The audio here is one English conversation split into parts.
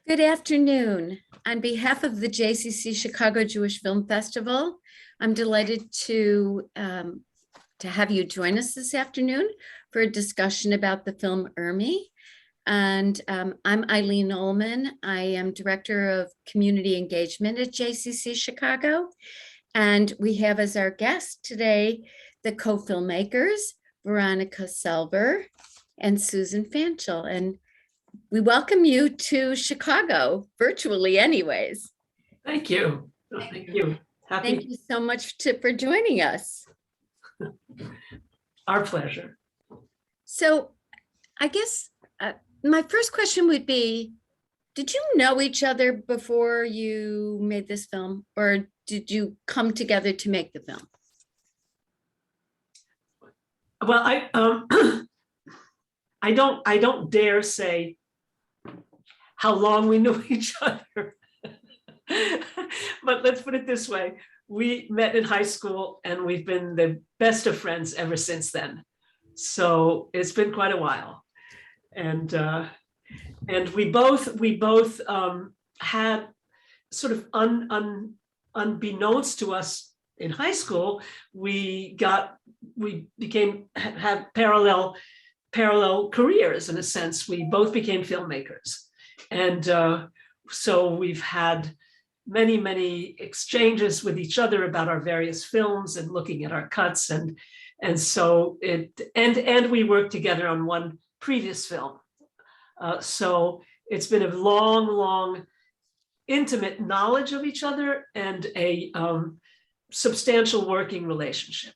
Good afternoon. On behalf of the JCC Chicago Jewish Film Festival, I'm delighted to have you join us this afternoon for a discussion about the film Irmi. And I'm Eileen Ullman. I am Director of Community Engagement at JCC Chicago. And we have as our guest today the co-filmmakers, Veronica Selver and Susan Fanchel. And we welcome you to Chicago, virtually anyways. Thank you. Thank you. Thank you so much for joining us. Our pleasure. So I guess my first question would be, did you know each other before you made this film, or did you come together to make the film? Well, I don't dare say how long we knew each other. But let's put it this way. We met in high school and we've been the best of friends ever since then. So it's been quite a while. And we both had sort of unbeknownst to us in high school, had parallel careers in a sense. We both became filmmakers. And so we've had many exchanges with each other about our various films and looking at our cuts, and so we worked together on one previous film. So it's been a long, intimate knowledge of each other and a substantial working relationship.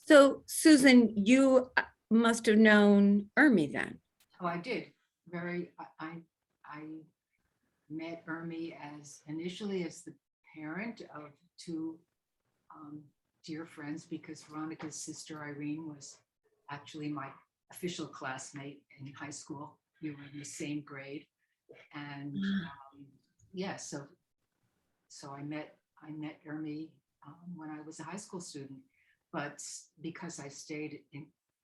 So Susan, you must have known Irmi then. Oh, I did. I met Irmi initially as the parent of two dear friends, because Veronica's sister Irene was actually my official classmate in high school. We were in the same grade, and so I met Irmi when I was a high school student. But because I stayed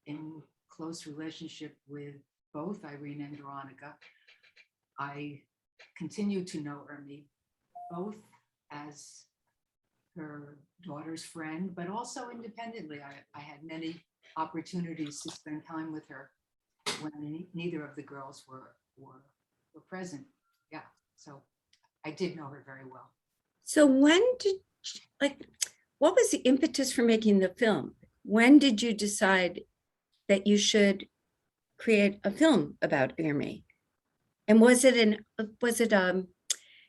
in close relationship with both Irene and Veronica, I continued to know Irmi, both as her daughter's friend, but also independently. I had many opportunities to spend time with her when neither of the girls were present. Yeah, so I did know her very well. So what was the impetus for making the film? When did you decide that you should create a film about Irmi? And was it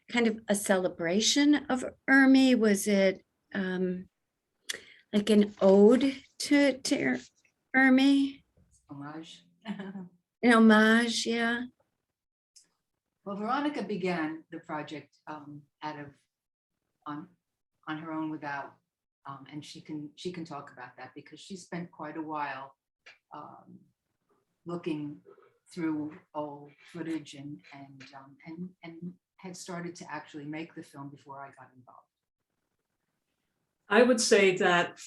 kind of a celebration of Irmi? Was it like an ode to Irmi? Homage. An homage, yeah. Well, Veronica began the project on her own without, and she can talk about that, because she spent quite a while looking through old footage and had started to actually make the film before I got involved. I would say that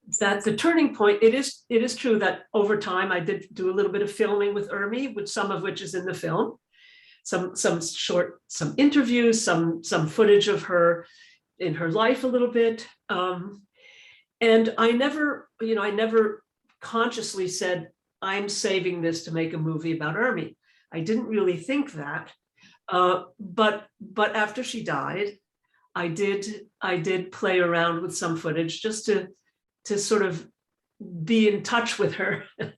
the turning point, it is true that over time I did do a little bit of filming with Irmi, with some of which is in the film, some interviews, some footage of her in her life a little bit, and I never consciously said, I'm saving this to make a movie about Irmi. I didn't really think that, but after she died, I did play around with some footage just to sort of be in touch with her. And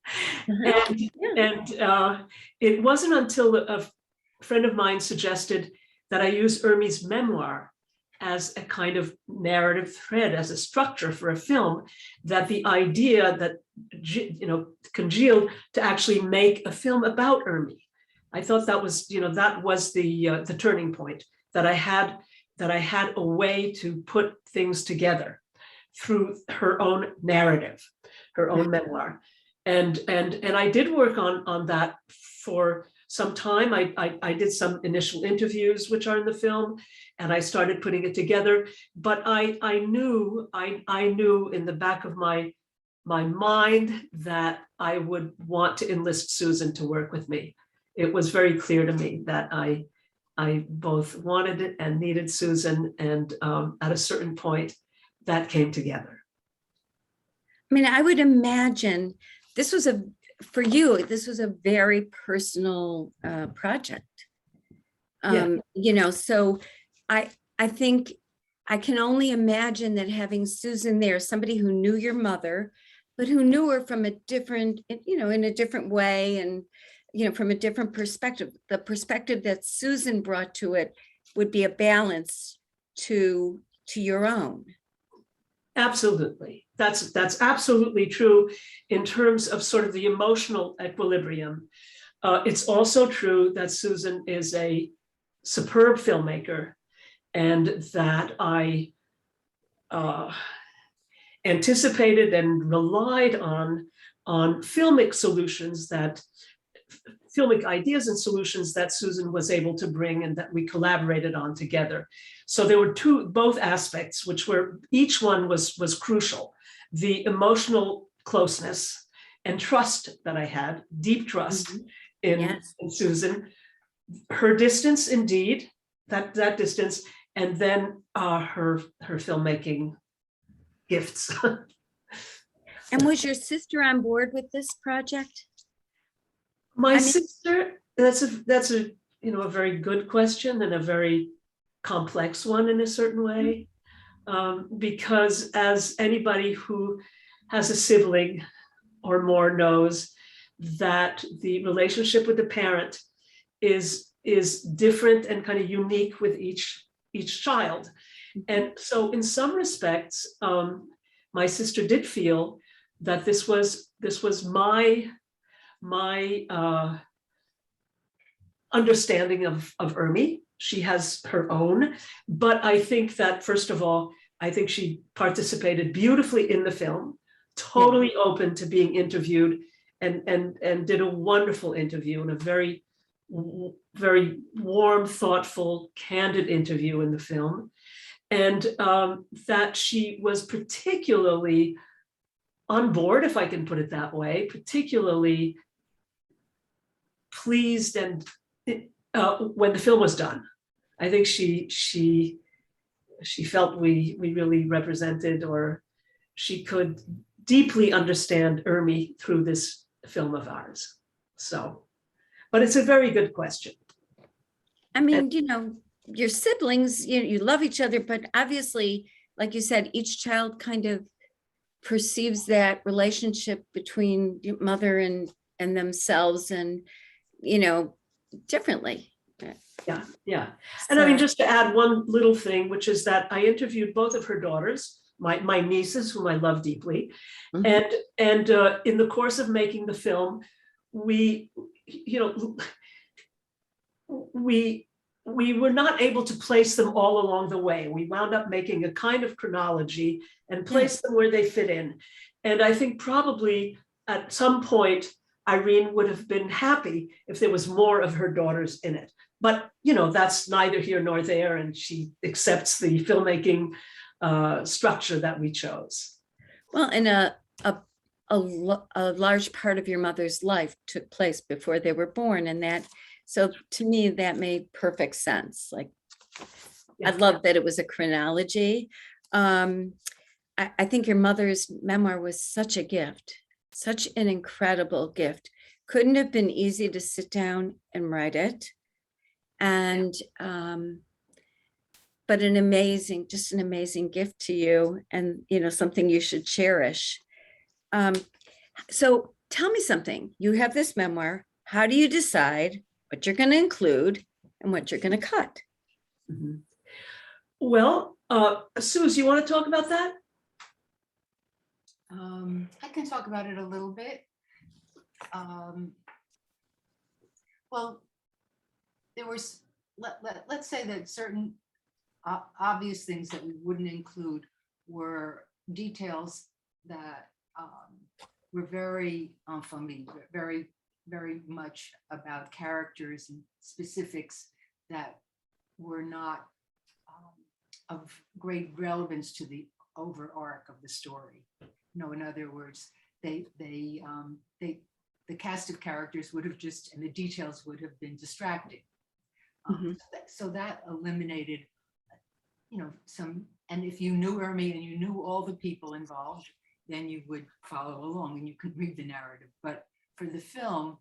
it wasn't until a friend of mine suggested that I use Irmi's memoir as a kind of narrative thread, as a structure for a film, that the idea that congealed to actually make a film about Irmi. I thought that was the turning point, that I had a way to put things together through her own narrative, her own memoir, and I did work on that for some time. I did some initial interviews, which are in the film, and I started putting it together. But I knew in the back of my mind that I would want to enlist Susan to work with me. it was very clear to me that I both wanted it and needed Susan, and at a certain point, that came together. I mean, I would imagine this was for you, this was a very personal project. Yeah. So I think I can only imagine that having Susan there, somebody who knew your mother, but who knew her from a different, in a different way, and, from a different perspective, the perspective that Susan brought to it would be a balance to your own. Absolutely. That's absolutely true in terms of sort of the emotional equilibrium. It's also true that Susan is a superb filmmaker, and that I anticipated and relied on filmic solutions, that filmic ideas and solutions that Susan was able to bring and that we collaborated on together. So there were both aspects, which were, each one was crucial. The emotional closeness and trust that I had, deep trust in Susan, her distance, indeed, that distance, and then her filmmaking gifts. And was your sister on board with this project? My sister, that's a a very good question, and a very complex one in a certain way, because as anybody who has a sibling or more knows, that the relationship with the parent is different and kind of unique with each child. And so in some respects, my sister did feel that this was my understanding of Irmi. She has her own, but I think that, first of all, I think she participated beautifully in the film, totally open to being interviewed, and did a wonderful interview, and a very warm, thoughtful, candid interview in the film. And that she was particularly on board, if I can put it that way, particularly pleased and when the film was done. I think she felt we really represented, or she could deeply understand Irmi through this film of ours. So, but it's a very good question. I mean, your siblings, you love each other, but obviously, like you said, each child kind of perceives that relationship between your mother and themselves, and differently. Yeah. And I mean, just to add one little thing, which is that I interviewed both of her daughters, my nieces, whom I love deeply, and in the course of making the film, we were not able to place them all along the way. We wound up making a kind of chronology and place them where they fit in. And I think probably at some point, Irene would have been happy if there was more of her daughters in it. But, that's neither here nor there. And she accepts the filmmaking structure that we chose. Well, and a large part of your mother's life took place before they were born. And so to me, that made perfect sense. Like, I love that it was a chronology. I think your mother's memoir was such a gift, such an incredible gift. Couldn't have been easy to sit down and write it. And, but an amazing gift to you, and, something you should cherish. So tell me something. You have this memoir. How do you decide what you're going to include and what you're going to cut? Mm-hmm. Well, Suze, you want to talk about that? I can talk about it a little bit. Well, there was, let's say that certain obvious things that we wouldn't include were details that were very familiar, very, very much about characters and specifics that were not of great relevance to the over arc of the story. In other words, the the cast of characters would have and the details would have been distracting. Mhm. So that eliminated, and if you knew Irmi and you knew all the people involved, then you would follow along and you could read the narrative. But for the film,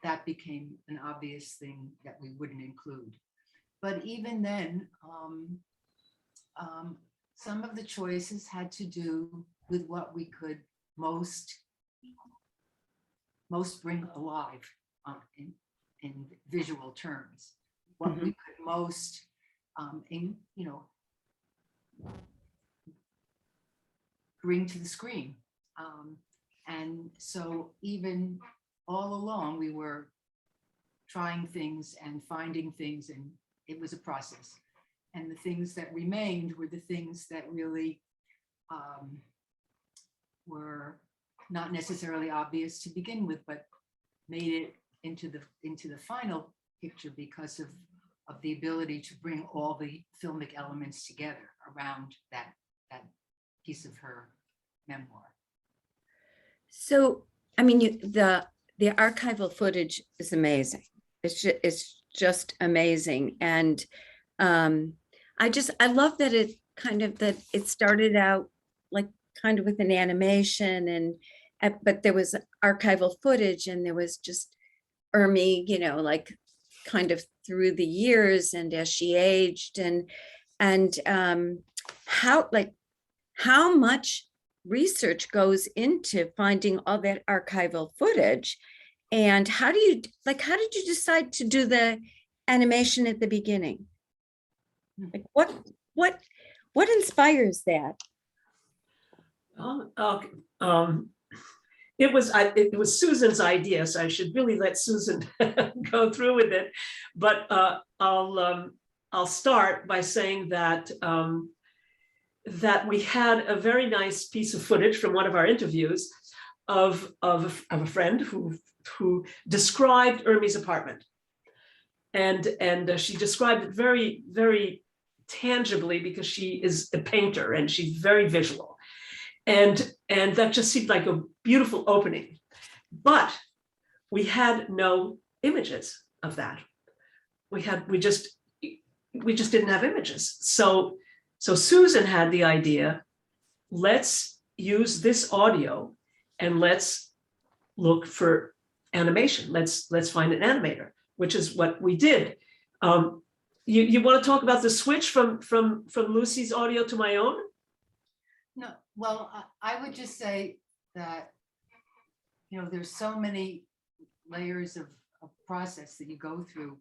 that became an obvious thing that we wouldn't include. But even then, some of the choices had to do with what we could most bring alive in visual terms, what we could most bring to the screen. And so even all along, we were trying things and finding things, and it was a process. And the things that remained were the things that really were not necessarily obvious to begin with, but made it into the final picture because of the ability to bring all the filmic elements together around that piece of her memoir. So, I mean, the archival footage is amazing. It's just amazing. And I love that it started out like kind of with an animation but there was archival footage and there was just Irmi, like kind of through the years and as she aged and how much research goes into finding all that archival footage, and how did you decide to do the animation at the beginning? Like what inspires that? Okay. It was Susan's idea, so I should really let Susan go through with it. But I'll start by saying that that we had a very nice piece of footage from one of our interviews of a friend who described Irmi's apartment, and she described it very, very tangibly because she is a painter and she's very visual, and that just seemed like a beautiful opening. But we had no images of that. We just didn't have images. So Susan had the idea, let's use this audio and let's look for animation. Let's find an animator, which is what we did. You want to talk about the switch from Lucy's audio to my own? No, well, I would just say that, there's so many layers of process that you go through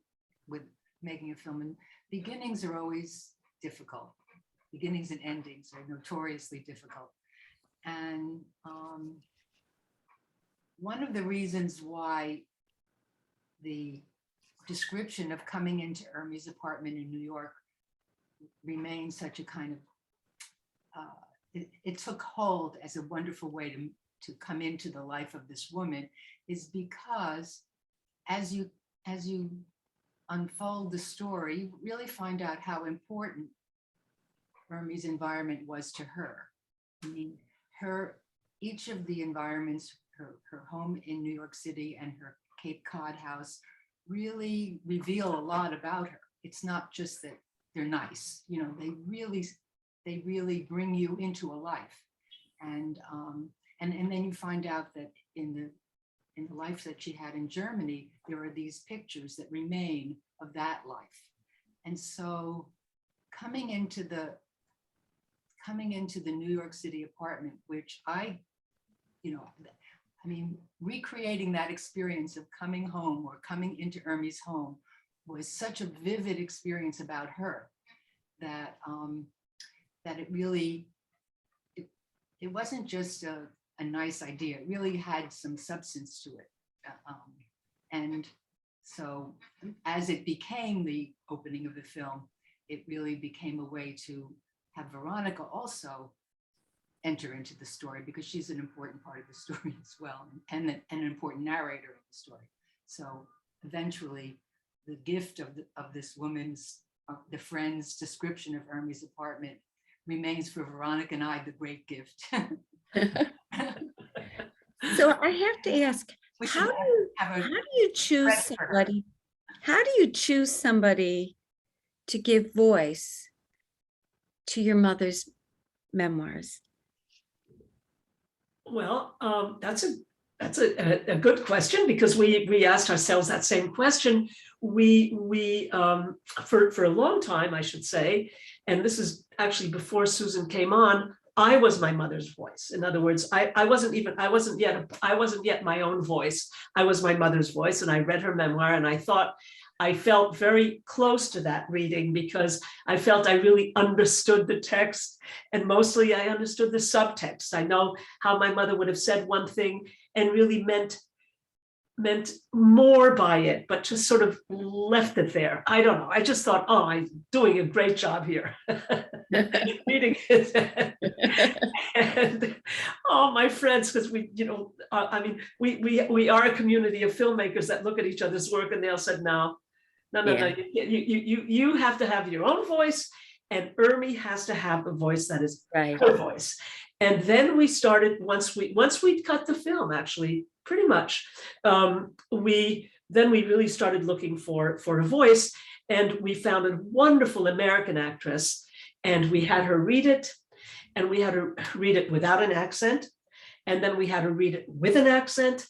with making a film, and beginnings are always difficult. Beginnings and endings are notoriously difficult. And one of the reasons why the description of coming into Irmi's apartment in New York remains such a kind of, it took hold as a wonderful way to come into the life of this woman, is because as you unfold the story, you really find out how important Irmi's environment was to her. I mean, each of the environments, her home in New York City and her Cape Cod house, really reveal a lot about her. It's not just that they're nice, they really bring you into a life. And then you find out that in the life that she had in Germany, there are these pictures that remain of that life. And so coming into the New York City apartment, which recreating that experience of coming home or coming into Irmi's home was such a vivid experience about her that it really, it wasn't just a nice idea. It really had some substance to it. And so as it became the opening of the film, it really became a way to have Veronica also enter into the story, because she's an important part of the story as well, and an important narrator of the story. So eventually the gift of this woman's, the friend's description of Irmi's apartment remains for Veronica and I the great gift. So I have to ask, We how should do you, have how a do you choose credit for her. somebody? How do you choose somebody to give voice to your mother's memoirs? Well, that's a good question, because we asked ourselves that same question. We for a long time, I should say, and this is actually before Susan came on, I was my mother's voice. In other words, I wasn't yet my own voice. I was my mother's voice, and I read her memoir, and I felt very close to that reading, because I felt I really understood the text, and mostly I understood the subtext. I know how my mother would have said one thing and really meant more by it, but just sort of left it there. I don't know. I just thought, oh, I'm doing a great job here. Reading it. And all my friends, because we are a community of filmmakers that look at each other's work, and they all said, no, Yeah. you have to have your own voice, and Irmi has to have a voice that is Right. her voice. And then we started, once we'd cut the film, actually, pretty much, we really started looking for a voice, and we found a wonderful American actress, and we had her read it, and we had her read it without an accent, and then we had her read it with an accent.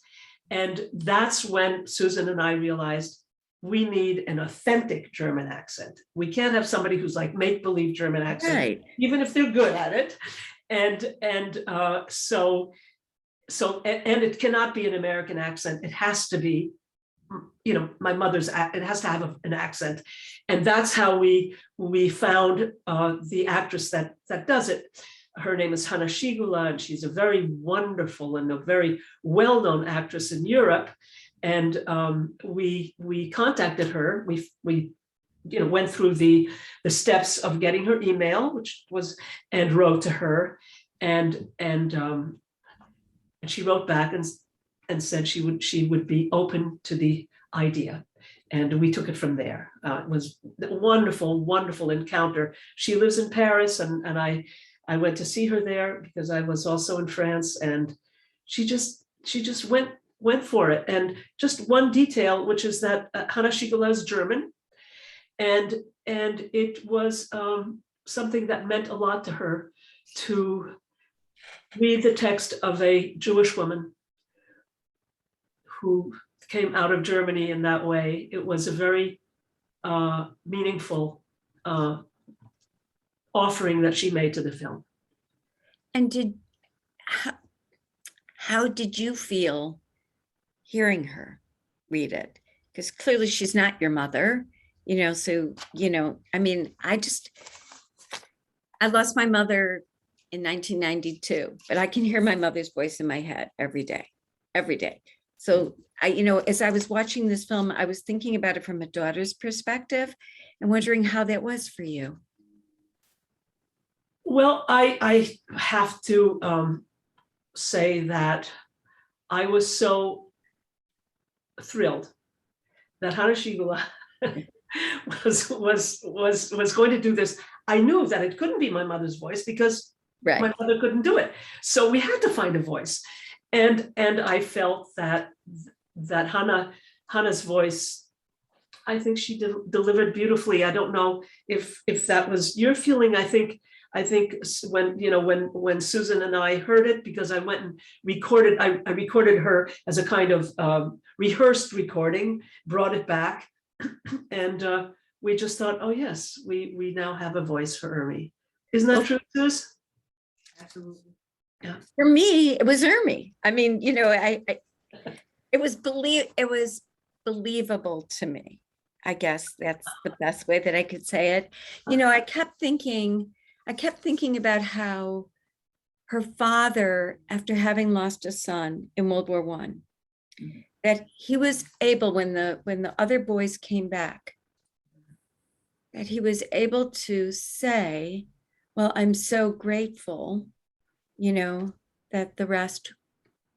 And that's when Susan and I realized we need an authentic German accent. We can't have somebody who's like make-believe German accent, Right. even if they're good at it. So it cannot be an American accent. It has to be, my mother's, it has to have an accent. And that's how we found the actress that does it. Her name is Hanna Schigula, and she's a very wonderful and a very well-known actress in Europe. And we contacted her. We went through the steps of getting her email, and wrote to her, and she wrote back and said she would be open to the idea. And we took it from there. It was a wonderful, wonderful encounter. She lives in Paris, and I went to see her there because I was also in France, and she just went for it. And just one detail, which is that Hanna Schigula is German, and it was something that meant a lot to her to read the text of a Jewish woman who came out of Germany in that way. It was a very meaningful offering that she made to the film. And how did you feel hearing her read it? Because clearly she's not your mother, so, I lost my mother in 1992, but I can hear my mother's voice in my head every day. So as I was watching this film, I was thinking about it from a daughter's perspective and wondering how that was for you. Well, I have to say that I was so thrilled that Hanna Schigula was going to do this. I knew that it couldn't be my mother's voice because my mother couldn't do it. So we had to find a voice. And I felt that Hannah's voice, I think she delivered beautifully. I don't know if that was your feeling. I think when Susan and I heard it, because I went and recorded, I recorded her as a kind of rehearsed recording, brought it back, and we just thought, oh yes, we now have a voice for Irmi. Isn't that true, Susan? Absolutely. Yeah. For me, it was Irmi. It was believable to me. I guess that's the best way that I could say it. I kept thinking about how her father, after having lost a son in World War I, that he was able, when the other boys came back, that he was able to say, well, I'm so grateful, that the rest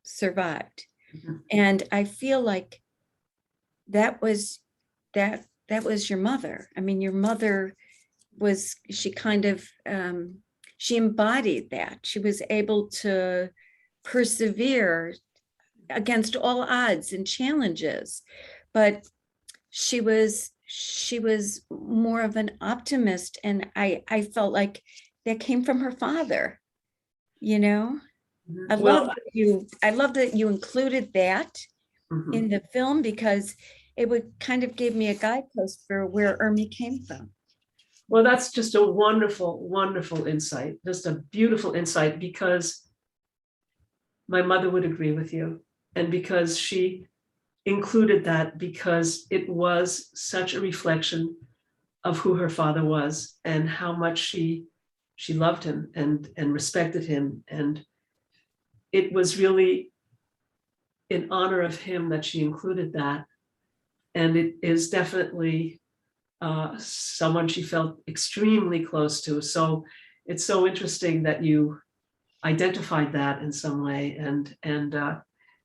survived. Mhm. And I feel like that was your mother. Your mother she kind of, she embodied that. She was able to persevere against all odds and challenges, but she was more of an optimist, and I felt like that came from her father, you know. Well, I love that you included that mhm. in the film, because it would kind of give me a guidepost for where Irmi came from. Well, that's just a wonderful, wonderful insight, just a beautiful insight, because my mother would agree with you. And because she included that, because it was such a reflection of who her father was and how much she loved him and respected him. And it was really in honor of him that she included that. And it is definitely someone she felt extremely close to. So it's so interesting that you identified that in some way. And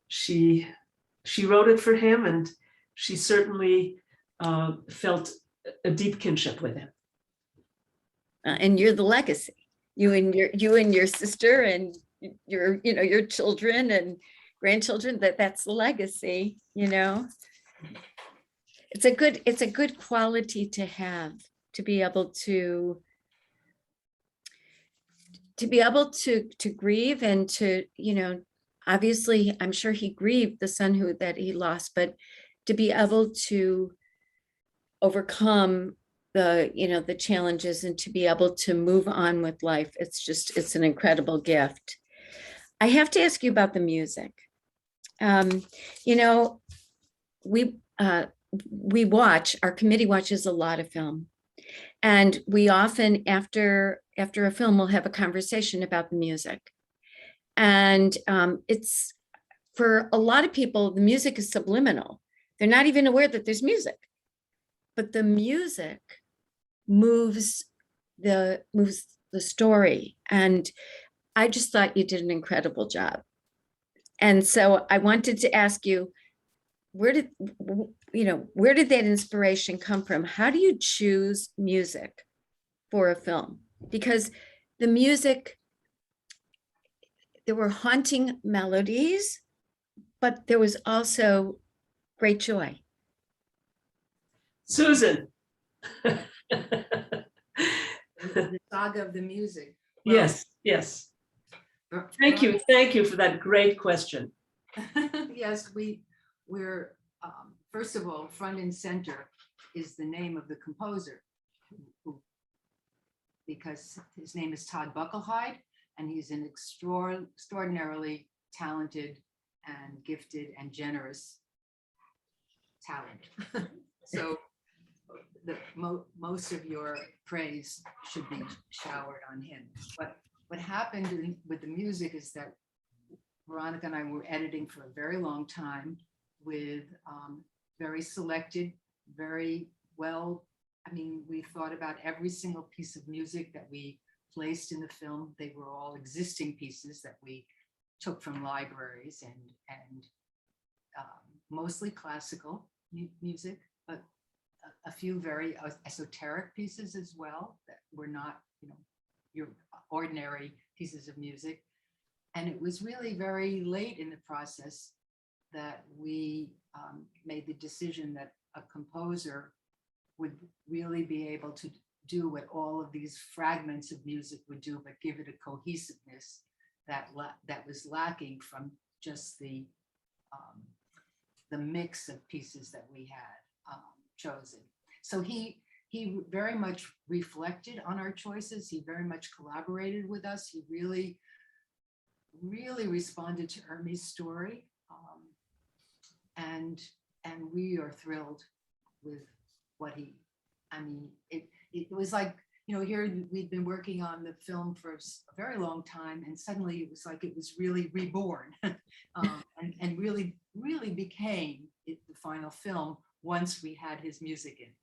she wrote it for him, and she certainly felt a deep kinship with him. And you're the legacy. You and your sister and your children and grandchildren. That's the legacy. It's a good quality to have, to be able to grieve, and to, obviously I'm sure he grieved the son that he lost, but to be able to overcome the challenges and to be able to move on with life. It's an incredible gift. I have to ask you about the music. Our committee watches a lot of film, and we often, after a film, we'll have a conversation about the music. And it's, for a lot of people, the music is subliminal. They're not even aware that there's music, but the music moves the story. And I just thought you did an incredible job. And so I wanted to ask you, where did that inspiration come from? How do you choose music for a film? Because the music, there were haunting melodies, but there was also great joy. Susan. The saga of the music. Well, Yes. Thank you for that great question. Yes, we're first of all, front and center is the name of the composer, because his name is Todd Bucklehide, and he's an extraordinarily talented and gifted and generous talent. So most of your praise should be showered on him. But what happened with the music is that Veronica and I were editing for a very long time with very selected, very well. I mean, we thought about every single piece of music that we placed in the film. They were all existing pieces that we took from libraries and mostly classical music, but a few very esoteric pieces as well that were not, your ordinary pieces of music. And it was really very late in the process that we made the decision that a composer would really be able to do what all of these fragments of music would do, but give it a cohesiveness that was lacking from just the mix of pieces that we had chosen. So he very much reflected on our choices. He very much collaborated with us. He really responded to Irmi's story. And we are thrilled with what it was like, here we'd been working on the film for a very long time, and suddenly it was like it was really reborn and really became the final film once we had his music in.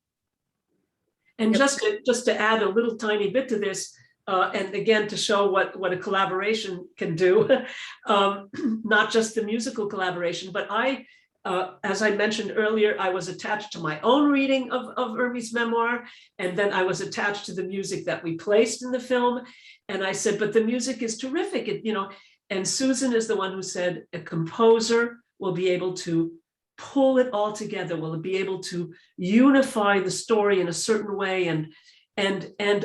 And just to add a little tiny bit to this, and again, to show what a collaboration can do, not just the musical collaboration, but as I mentioned earlier, I was attached to my own reading of Irmi's memoir, and then I was attached to the music that we placed in the film. And I said, but the music is terrific, and Susan is the one who said a composer will be able to pull it all together? Will it be able to unify the story in a certain way? And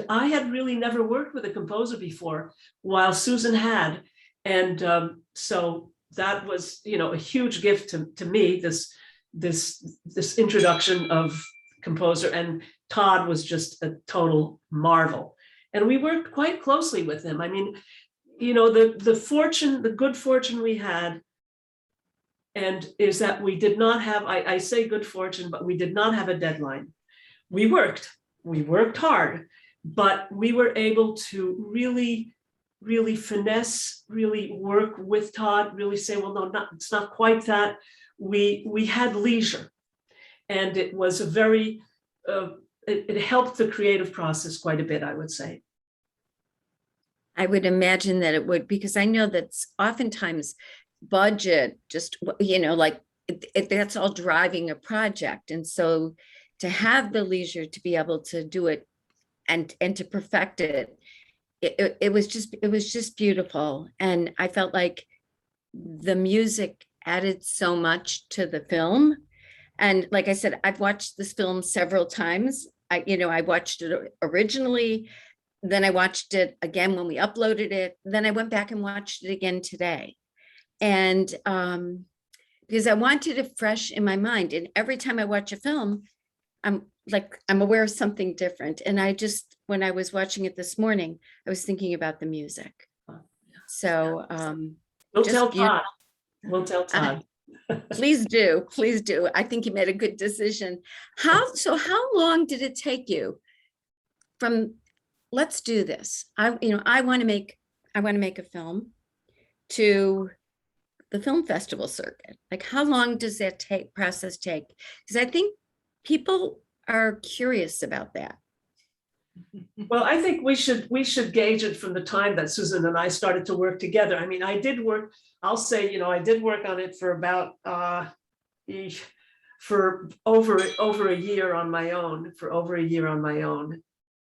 I had really never worked with a composer before, while Susan had. And so that was, a huge gift to me, this introduction of composer. And Todd was just a total marvel. And we worked quite closely with him. I mean, the good fortune we had, and is that we did not have, I say good fortune, but we did not have a deadline. We worked hard, but we were able to really finesse, really work with Todd, really say, well, no, it's not quite that. We had leisure, and it was a very, it helped the creative process quite a bit, I would say. I would imagine that it would, because I know that's oftentimes budget, just, like that's all driving a project. And so to have the leisure to be able to do it and to perfect it, it was just beautiful. And I felt like the music added so much to the film. And like I said, I've watched this film several times. I watched it originally, then I watched it again when we uploaded it. Then I went back and watched it again today. And because I wanted it fresh in my mind. And every time I watch a film, I'm aware of something different. And when I was watching it this morning, I was thinking about the music. So We'll tell Todd. We'll tell Todd. Please do. I think you made a good decision. How long did it take you from, let's do this, I want to make a film, to the film festival circuit? Like, how long does that process take? Because I think people are curious about that. Well, I think we should gauge it from the time that Susan and I started to work together. I mean, I did work on it for about for over a year on my own,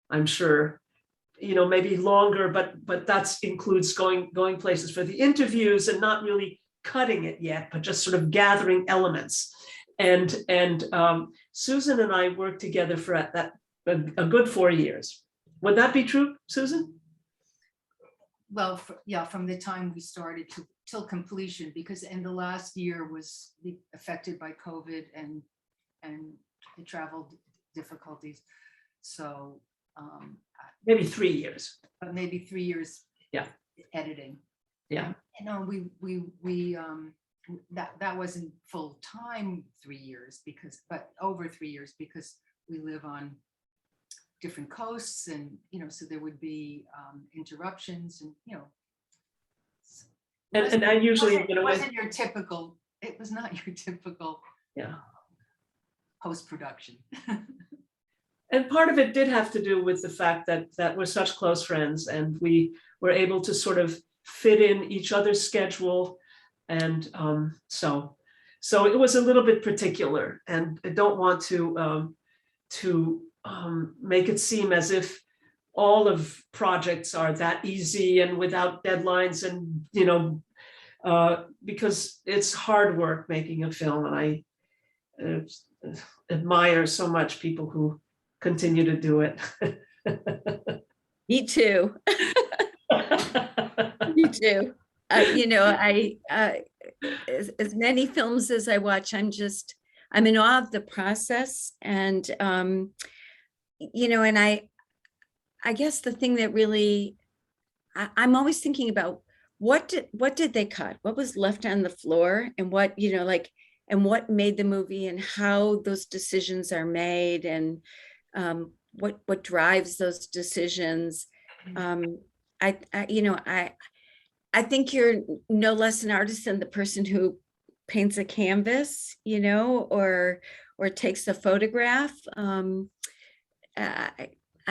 I'm sure. Maybe longer, but that includes going places for the interviews and not really cutting it yet, but just sort of gathering elements. And Susan and I worked together for a good 4 years. Would that be true, Susan? Well, from the time we started till completion, because in the last year was affected by COVID and the travel difficulties. So maybe 3 years. But maybe 3 years. Yeah. Editing. Yeah. We that wasn't full time 3 years, but over 3 years, because we live on different coasts, and so there would be interruptions, and and I usually it wasn't your typical. It was not your typical. Yeah. Post-production. And part of it did have to do with the fact that we're such close friends, and we were able to sort of fit in each other's schedule. And so it was a little bit particular, and I don't want to make it seem as if all of projects are that easy and without deadlines, and because it's hard work making a film, and I admire so much people who continue to do it. Me too. Me too. As many films as I watch, I'm in awe of the process. And, and I guess the thing that really, I'm always thinking about, what did they cut? What was left on the floor, and what, and what made the movie, and how those decisions are made, and what drives those decisions. I think you're no less an artist than the person who paints a canvas, or takes a photograph. I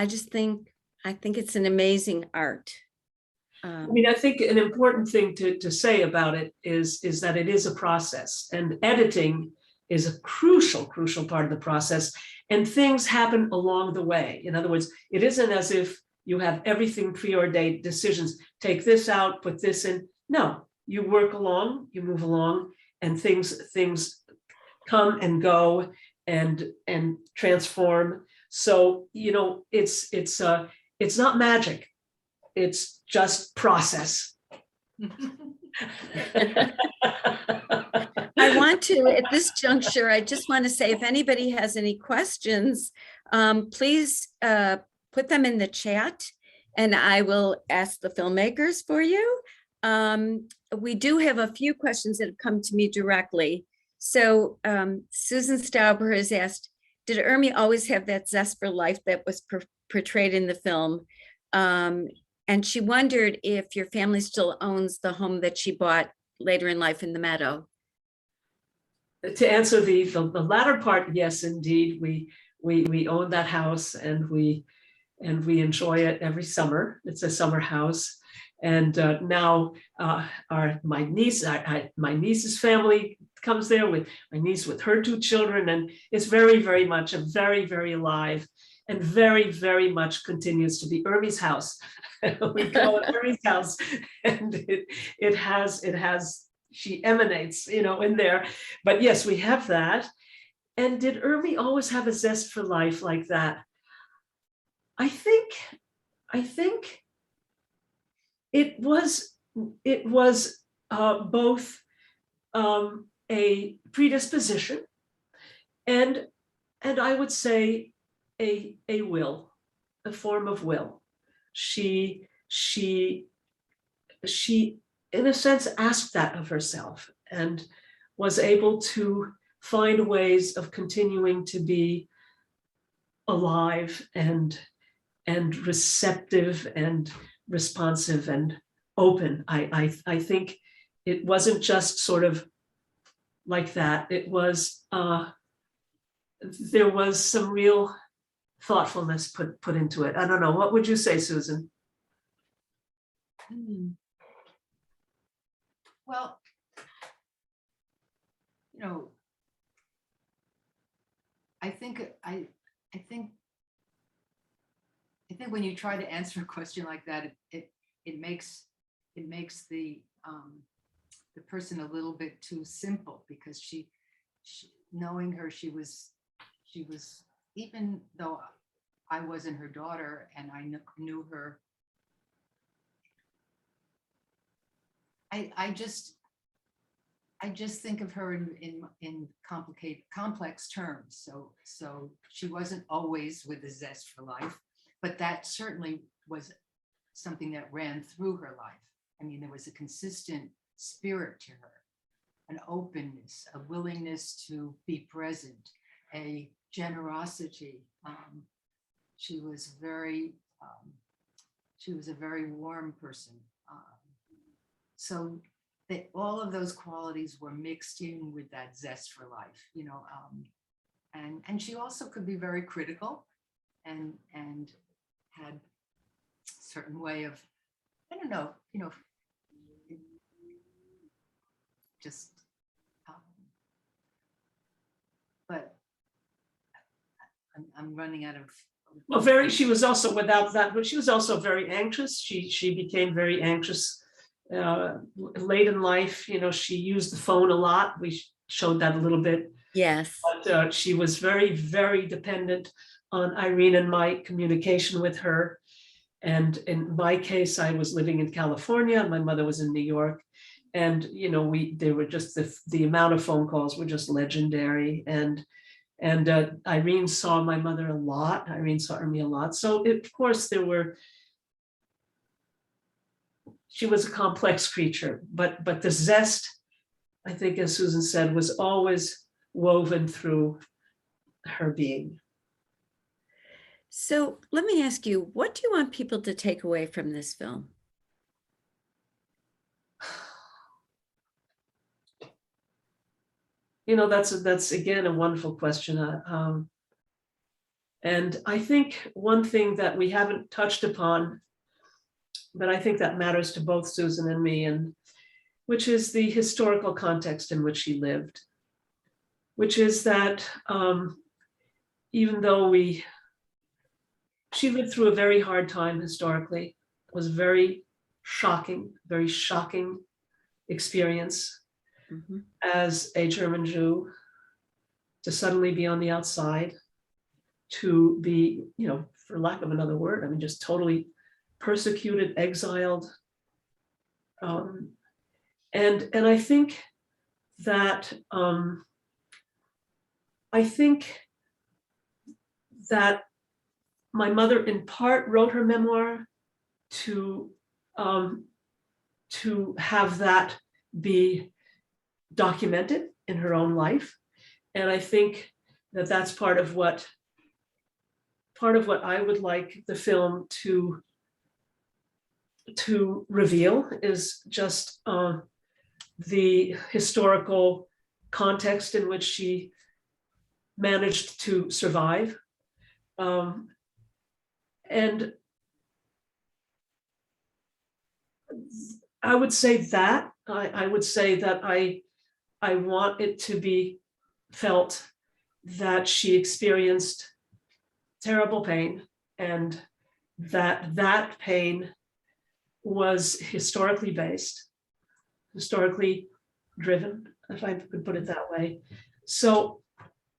think it's an amazing art. I think an important thing to say about it is that it is a process, and editing is a crucial part of the process, and things happen along the way. In other words, it isn't as if you have everything preordained decisions, take this out, put this in. No, you work along, you move along, things come and go and transform. So, you know, it's not magic. It's just process. I want to, at this juncture, I just want to say, if anybody has any questions, please put them in the chat and I will ask the filmmakers for you. We do have a few questions that have come to me directly. So Susan Stauber has asked, did Irmi always have that zest for life that was portrayed in the film? And she wondered if your family still owns the home that she bought later in life in the meadow. To answer the latter part, yes, indeed, we own that house and we enjoy it every summer. It's a summer house, and now my niece's family comes there with my niece with her two children, and it's very much a very alive and very much continues to be Irmi's house. We call it Irmi's house, and it has. She emanates, you know, in there. But yes, we have that. And did Irmi always have a zest for life like that? I think it was both a predisposition and I would say a will, a form of will. She in a sense asked that of herself and was able to find ways of continuing to be alive and receptive and responsive and open. I think it wasn't just sort of like that. It was there was some real thoughtfulness put into it. I don't know. What would you say, Susan? Well, you know, I think when you try to answer a question like that, it makes the person a little bit too simple, because she knowing her, she was even though I wasn't her daughter and I knew her. I just think of her in complex terms. So she wasn't always with a zest for life, but that certainly was something that ran through her life. I mean, there was a consistent spirit to her, an openness, a willingness to be present, a generosity. She was a very warm person. So that all of those qualities were mixed in with that zest for life, you know, and she also could be very critical and had a certain way of, I don't know, you know, just, but I'm running out of. Well, she was also, without that, but she was also very anxious. She became very anxious late in life. You know, she used the phone a lot. We showed that a little bit. Yes. But she was very dependent on Irene and my communication with her. And in my case, I was living in California. My mother was in New York. And, you know, they were just, the amount of phone calls were just legendary. And Irene saw my mother a lot. Irene saw Irmi a lot. So of course she was a complex creature, but the zest, I think, as Susan said, was always woven through her being. So let me ask you, what do you want people to take away from this film? You know, that's again a wonderful question. And I think one thing that we haven't touched upon, but I think that matters to both Susan and me, and which is the historical context in which she lived, which is that even though she lived through a very hard time historically, it was very shocking experience. Mhm. as a German Jew, to suddenly be on the outside, to be, for lack of another word, I mean, just totally persecuted, exiled. And I think that my mother in part wrote her memoir to have that be documented in her own life. And I think that that's part of what I would like the film to reveal, is just the historical context in which she managed to survive. And I would say that I would say that I want it to be felt that she experienced terrible pain, and that pain was historically based, historically driven, if I could put it that way. So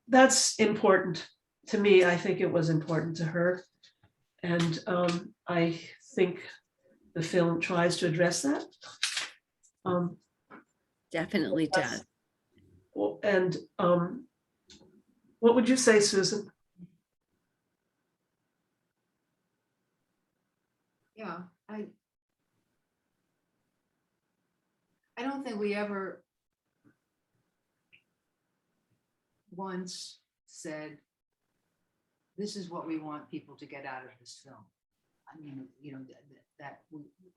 that's important to me. I think it was important to her. And I think the film tries to address that. Definitely does. And what would you say, Susan? Yeah, I don't think we ever once said, this is what we want people to get out of this film. I mean, that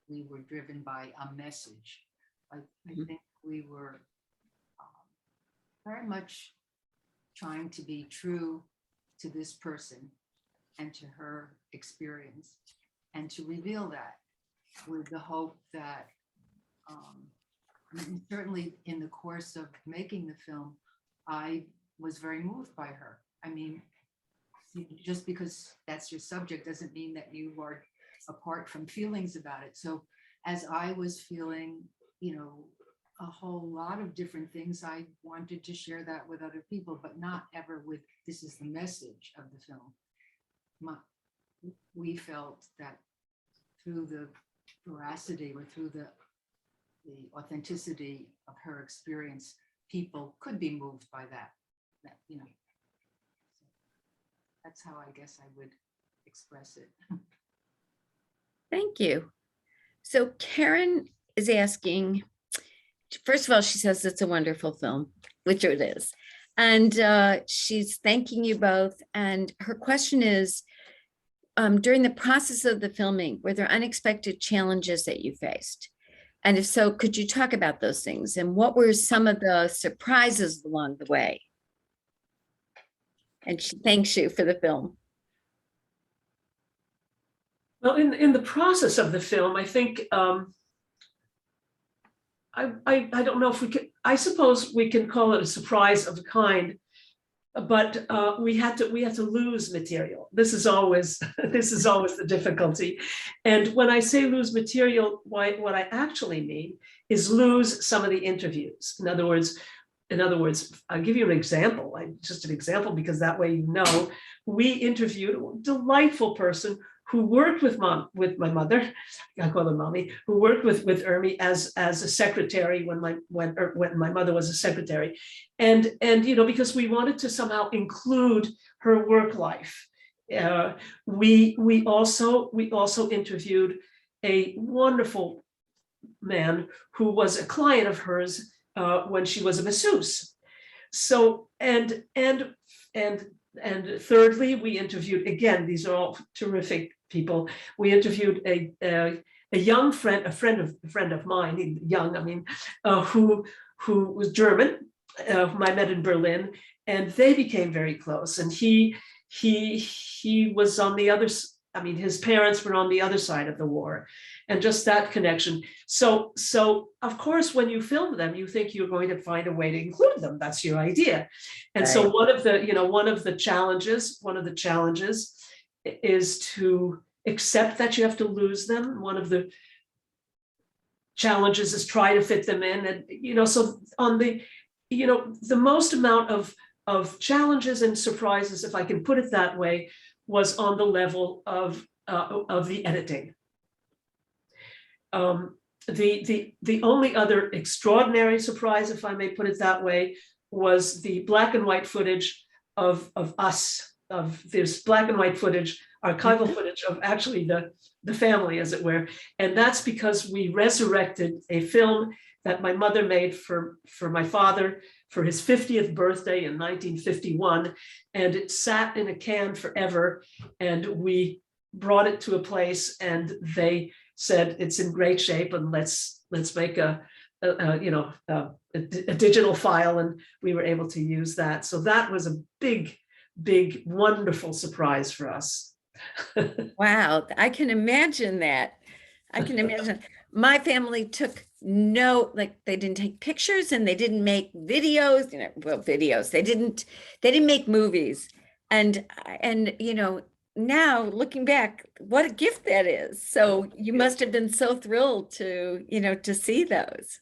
we were driven by a message. I think we were very much trying to be true to this person and to her experience, and to reveal that with the hope that certainly in the course of making the film, I was very moved by her. I mean, just because that's your subject doesn't mean that you are apart from feelings about it. So as I was feeling, a whole lot of different things, I wanted to share that with other people, but not ever with, this is the message of the film. We felt that through the veracity, or through the authenticity of her experience, people could be moved by that. That's how I guess I would express it. Thank you. So Karen is asking, first of all, she says it's a wonderful film, which it is. And she's thanking you both. And her question is, during the process of the filming, were there unexpected challenges that you faced? And if so, could you talk about those things? And what were some of the surprises along the way? And she thanks you for the film. Well, in the process of the film, I think I don't know if we could. I suppose we can call it a surprise of a kind, but we had to lose material. This is always the difficulty. And when I say lose material, what I actually mean is lose some of the interviews. In other words, I'll give you an example. Just an example, because that way we interviewed a delightful person who worked with my mother, I call her mommy, who worked with Irmi as a secretary when my mother was a secretary, and because we wanted to somehow include her work life, we also interviewed a wonderful man who was a client of hers when she was a masseuse. So and thirdly, we interviewed, again, these are all terrific people. We interviewed a young friend, a friend of mine, young, I mean, who was German, whom I met in Berlin, and they became very close. And he was on the other. I mean, his parents were on the other side of the war, and just that connection. So of course, when you film them, you think you're going to find a way to include them. That's your idea. And Right. So one of the challenges is to accept that you have to lose them. One of the challenges is try to fit them in. And, so on the, the most amount of challenges and surprises, if I can put it that way, was on the level of the editing. The only other extraordinary surprise, if I may put it that way, was the black and white footage of us, of this black and white footage, archival footage of actually the family, as it were. And that's because we resurrected a film that my mother made for my father for his 50th birthday in 1951. And it sat in a can forever. And we brought it to a place and they said, it's in great shape and let's make a digital file. And we were able to use that. So that was a big, wonderful surprise for us. Wow, I can imagine that. I can imagine. My family took they didn't take pictures and they didn't make videos, videos. They didn't make movies. And now looking back, what a gift that is. So you must have been so thrilled to see those.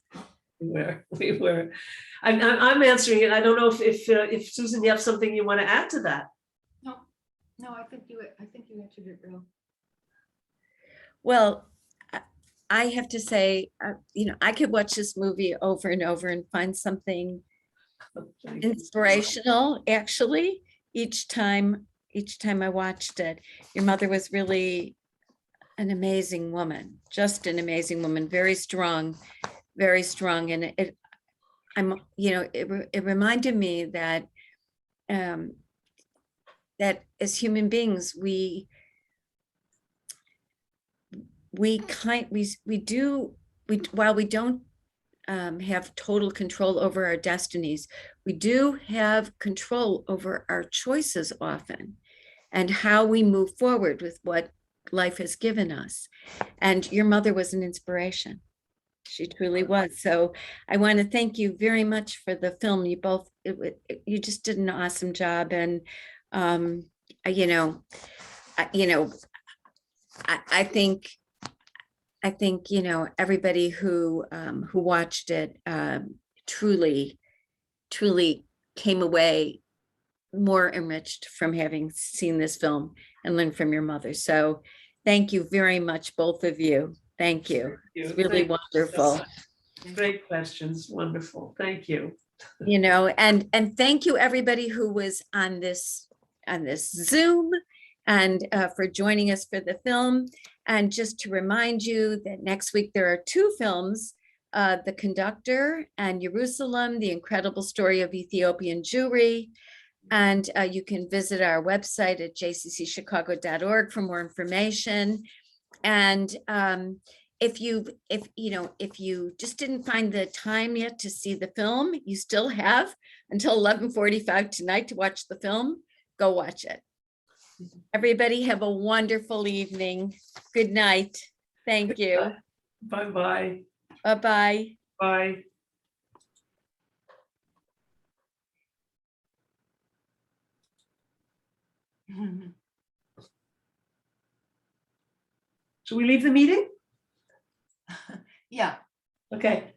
We were. I'm answering it. I don't know if Susan, you have something you want to add to that. No, I think you answered it real. Well, I have to say, I could watch this movie over and over and find something inspirational, actually, each time I watched it. Your mother was really an amazing woman, just an amazing woman, very strong. And it reminded me that that as human beings, while we don't have total control over our destinies, we do have control over our choices often and how we move forward with what life has given us. And your mother was an inspiration. She truly was. So I want to thank you very much for the film. You just did an awesome job. And I think everybody who watched it truly came away more enriched from having seen this film and learned from your mother. So thank you very much, both of you. Thank you. It's really wonderful. Great questions. Wonderful. Thank you. And thank you everybody who was on this Zoom and for joining us for the film. And just to remind you that next week there are two films, The Conductor and Jerusalem, The Incredible Story of Ethiopian Jewry. And you can visit our website at jccchicago.org for more information. And if you just didn't find the time yet to see the film, you still have until 11:45 tonight to watch the film. Go watch it. Everybody have a wonderful evening. Good night. Thank you. Bye-bye. Bye-bye. Bye. Should we leave the meeting? Yeah. Okay.